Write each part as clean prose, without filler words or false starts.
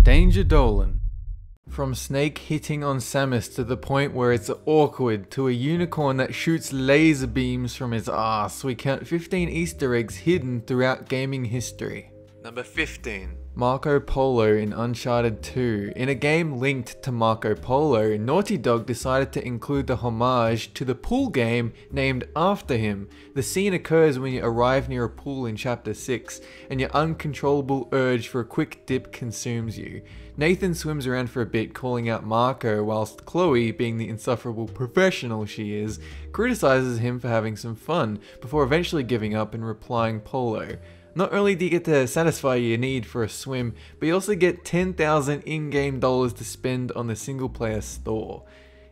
Danger Dolan. From Snake hitting on Samus to the point where it's awkward, to a unicorn that shoots laser beams from his ass, we count 15 Easter eggs hidden throughout gaming history. Number 15. Marco Polo in Uncharted 2. In a game linked to Marco Polo, Naughty Dog decided to include the homage to the pool game named after him. The scene occurs when you arrive near a pool in Chapter 6, and your uncontrollable urge for a quick dip consumes you. Nathan swims around for a bit calling out Marco, whilst Chloe, being the insufferable professional she is, criticizes him for having some fun, before eventually giving up and replying Polo. Not only do you get to satisfy your need for a swim, but you also get 10,000 in-game dollars to spend on the single-player store.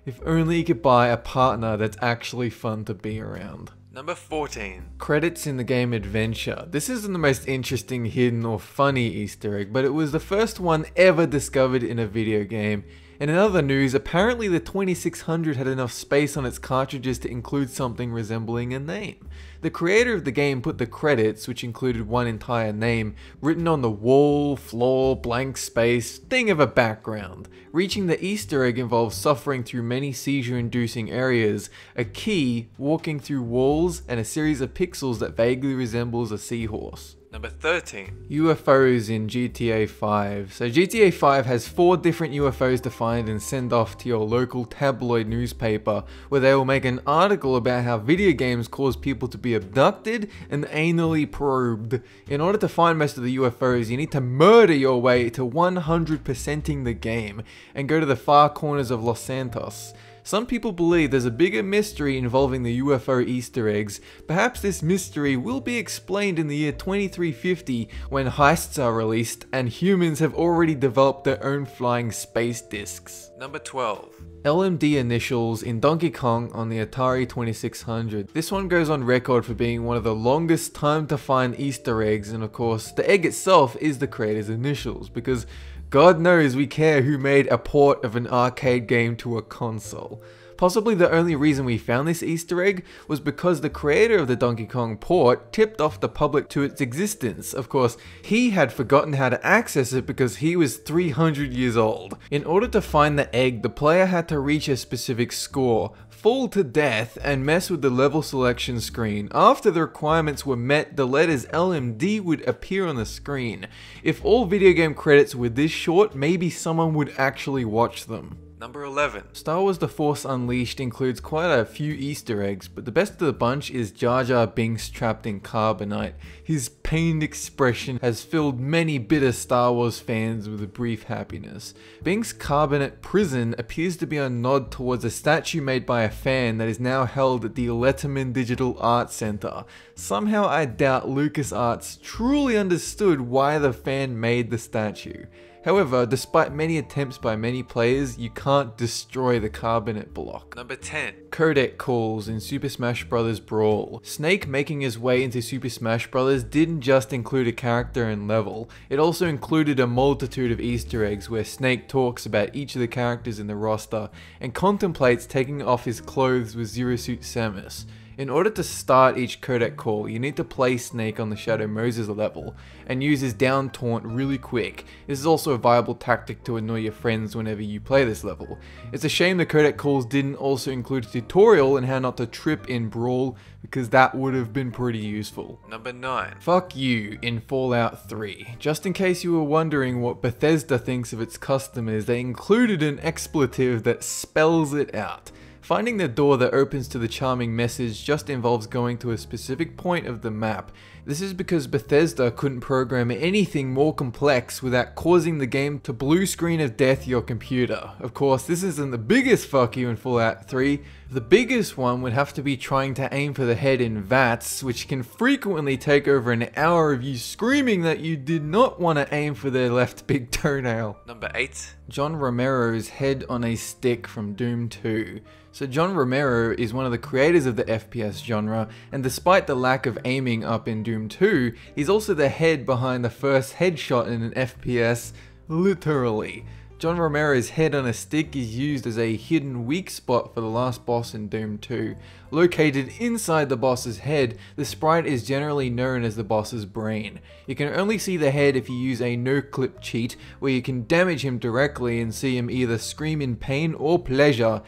If only you could buy a partner that's actually fun to be around. Number 14. Credits in the game Adventure. This isn't the most interesting, hidden, or funny Easter egg, but it was the first one ever discovered in a video game. And in other news, apparently the 2600 had enough space on its cartridges to include something resembling a name. The creator of the game put the credits, which included one entire name, written on the wall, floor, blank space, thing of a background. Reaching the Easter egg involves suffering through many seizure-inducing areas, a key, walking through walls, and a series of pixels that vaguely resembles a seahorse. Number 13. UFOs in GTA 5. So GTA 5 has 4 different UFOs to find and send off to your local tabloid newspaper, where they will make an article about how video games cause people to be abducted and anally probed. In order to find most of the UFOs, you need to murder your way to 100%ing the game and go to the far corners of Los Santos. Some people believe there's a bigger mystery involving the UFO Easter eggs. Perhaps this mystery will be explained in the year 2350 when heists are released and humans have already developed their own flying space discs. Number 12. LMD initials in Donkey Kong on the Atari 2600. This one goes on record for being one of the longest time to find Easter eggs, and of course the egg itself is the creator's initials, because God knows we care who made a port of an arcade game to a console. Possibly the only reason we found this Easter egg was because the creator of the Donkey Kong port tipped off the public to its existence. Of course, he had forgotten how to access it because he was 300 years old. In order to find the egg, the player had to reach a specific score, fall to death, and mess with the level selection screen. After the requirements were met, the letters LMD would appear on the screen. If all video game credits were this short, maybe someone would actually watch them. Number 11. Star Wars The Force Unleashed includes quite a few Easter eggs, but the best of the bunch is Jar Jar Binks trapped in carbonite. His pained expression has filled many bitter Star Wars fans with a brief happiness. Binks' carbonite prison appears to be a nod towards a statue made by a fan that is now held at the Letterman Digital Arts Center. Somehow I doubt LucasArts truly understood why the fan made the statue. However, despite many attempts by many players, you can't destroy the carbonate block. Number 10. Codec calls in Super Smash Bros. Brawl. Snake making his way into Super Smash Bros. Didn't just include a character and level, it also included a multitude of Easter eggs where Snake talks about each of the characters in the roster and contemplates taking off his clothes with Zero Suit Samus. In order to start each codec call, you need to play Snake on the Shadow Moses level and use his down taunt really quick. This is also a viable tactic to annoy your friends whenever you play this level. It's a shame the codec calls didn't also include a tutorial on how not to trip in Brawl, because that would have been pretty useful. Number 9. Fuck you in Fallout 3. Just in case you were wondering what Bethesda thinks of its customers, they included an expletive that spells it out. Finding the door that opens to the charming message just involves going to a specific point of the map. This is because Bethesda couldn't program anything more complex without causing the game to blue screen of death your computer. Of course, this isn't the biggest fuck you in Fallout 3. The biggest one would have to be trying to aim for the head in VATS, which can frequently take over an hour of you screaming that you did not want to aim for their left big toenail. Number 8. John Romero's head on a stick from Doom 2. So John Romero is one of the creators of the FPS genre, and despite the lack of aiming up in Doom 2, he's also the head behind the first headshot in an FPS, literally. John Romero's head on a stick is used as a hidden weak spot for the last boss in Doom 2. Located inside the boss's head, the sprite is generally known as the boss's brain. You can only see the head if you use a no-clip cheat, where you can damage him directly and see him either scream in pain or pleasure.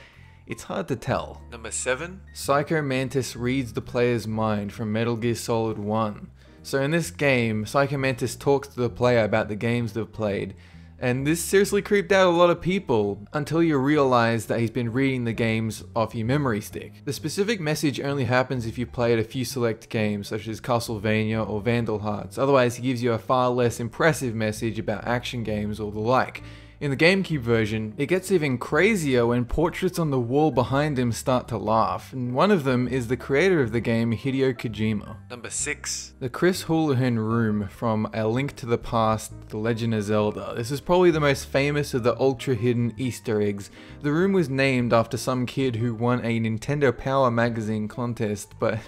It's hard to tell. Number 7. Psycho Mantis reads the player's mind from Metal Gear Solid 1. So in this game, Psycho Mantis talks to the player about the games they've played. And this seriously creeped out a lot of people, until you realize that he's been reading the games off your memory stick. The specific message only happens if you played a few select games such as Castlevania or Vandal Hearts, otherwise he gives you a far less impressive message about action games or the like. In the GameCube version, it gets even crazier when portraits on the wall behind him start to laugh, and one of them is the creator of the game, Hideo Kojima. Number 6. The Chris Houlihan room from A Link to the Past, The Legend of Zelda. This is probably the most famous of the ultra hidden Easter eggs. The room was named after some kid who won a Nintendo Power Magazine contest, but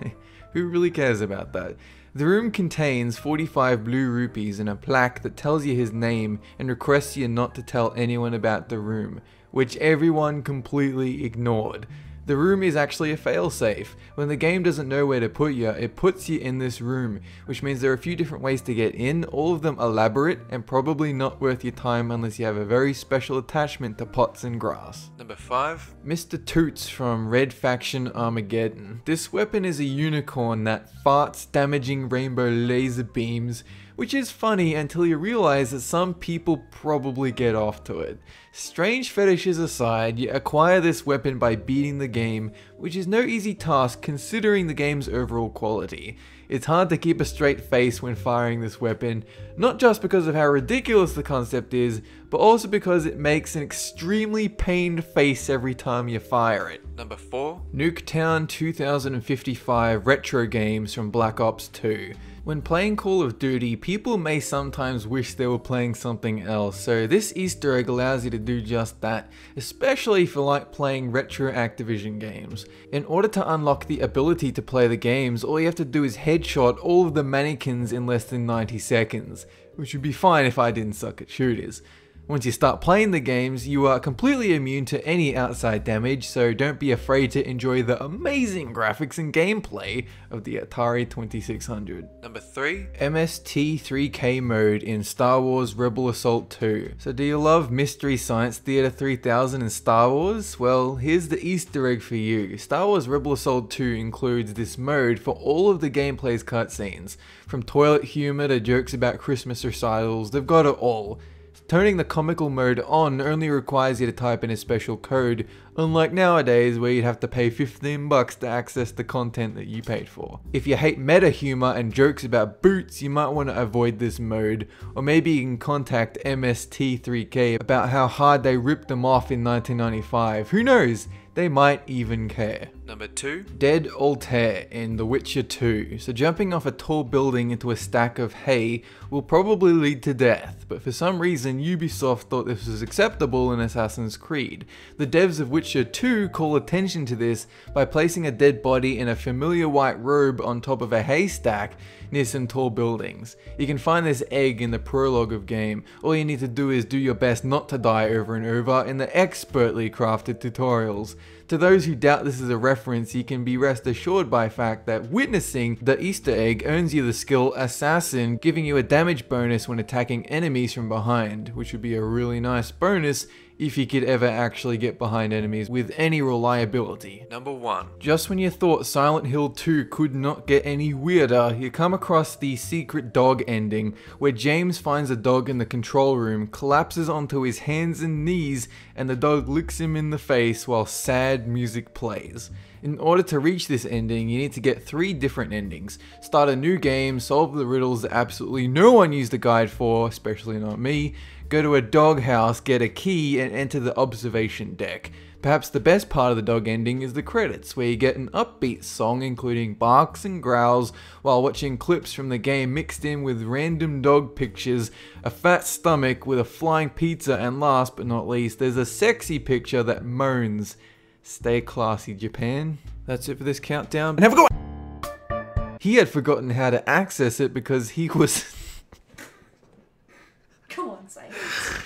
who really cares about that? The room contains 45 blue rupees and a plaque that tells you his name and requests you not to tell anyone about the room, which everyone completely ignored. The room is actually a failsafe. When the game doesn't know where to put you, it puts you in this room, which means there are a few different ways to get in, all of them elaborate and probably not worth your time unless you have a very special attachment to pots and grass. Number 5. Mr. Toots from Red Faction Armageddon. This weapon is a unicorn that farts damaging rainbow laser beams, which is funny until you realize that some people probably get off to it. Strange fetishes aside, you acquire this weapon by beating the game, which is no easy task considering the game's overall quality. It's hard to keep a straight face when firing this weapon, not just because of how ridiculous the concept is, but also because it makes an extremely pained face every time you fire it. Number 4. Nuketown 2055 retro games from Black Ops 2. When playing Call of Duty, people may sometimes wish they were playing something else, so this Easter egg allows you to do just that, especially if you like playing retro Activision games. In order to unlock the ability to play the games, all you have to do is headshot all of the mannequins in less than 90 seconds, which would be fine if I didn't suck at shooters. Once you start playing the games, you are completely immune to any outside damage, so don't be afraid to enjoy the amazing graphics and gameplay of the Atari 2600. Number 3. MST3K mode in Star Wars Rebel Assault 2. So do you love Mystery Science Theater 3000 and Star Wars? Well, here's the Easter egg for you. Star Wars Rebel Assault 2 includes this mode for all of the gameplay's cutscenes. From toilet humor to jokes about Christmas recitals, they've got it all. Turning the comical mode on only requires you to type in a special code, unlike nowadays where you'd have to pay $15 to access the content that you paid for. If you hate meta humor and jokes about boots, you might want to avoid this mode, or maybe you can contact MST3K about how hard they ripped them off in 1995. Who knows? They might even care. Number 2. Dead Altair in The Witcher 2. So jumping off a tall building into a stack of hay will probably lead to death, but for some reason Ubisoft thought this was acceptable in Assassin's Creed. The devs of Witcher 2 call attention to this by placing a dead body in a familiar white robe on top of a haystack near some tall buildings. You can find this egg in the prologue of game. All you need to do is do your best not to die over and over in the expertly crafted tutorials. To those who doubt this is a reference, you can be rest assured by the fact that witnessing the Easter egg earns you the skill Assassin, giving you a damage bonus when attacking enemies from behind, which would be a really nice bonus if you could ever actually get behind enemies with any reliability. Number 1. Just when you thought Silent Hill 2 could not get any weirder, you come across the secret dog ending, where James finds a dog in the control room, collapses onto his hands and knees, and the dog licks him in the face while sad music plays. In order to reach this ending, you need to get 3 different endings. Start a new game, solve the riddles that absolutely no one used the guide for, especially not me, go to a doghouse, get a key, and enter the observation deck. Perhaps the best part of the dog ending is the credits, where you get an upbeat song including barks and growls while watching clips from the game mixed in with random dog pictures, a fat stomach with a flying pizza, and last but not least, there's a sexy picture that moans. Stay classy, Japan. That's it for this countdown. And have a good one! He had forgotten how to access it because he was... Come on, Samus.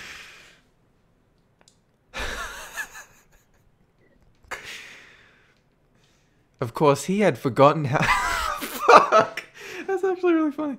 Of course, he had forgotten how... Fuck! That's actually really funny.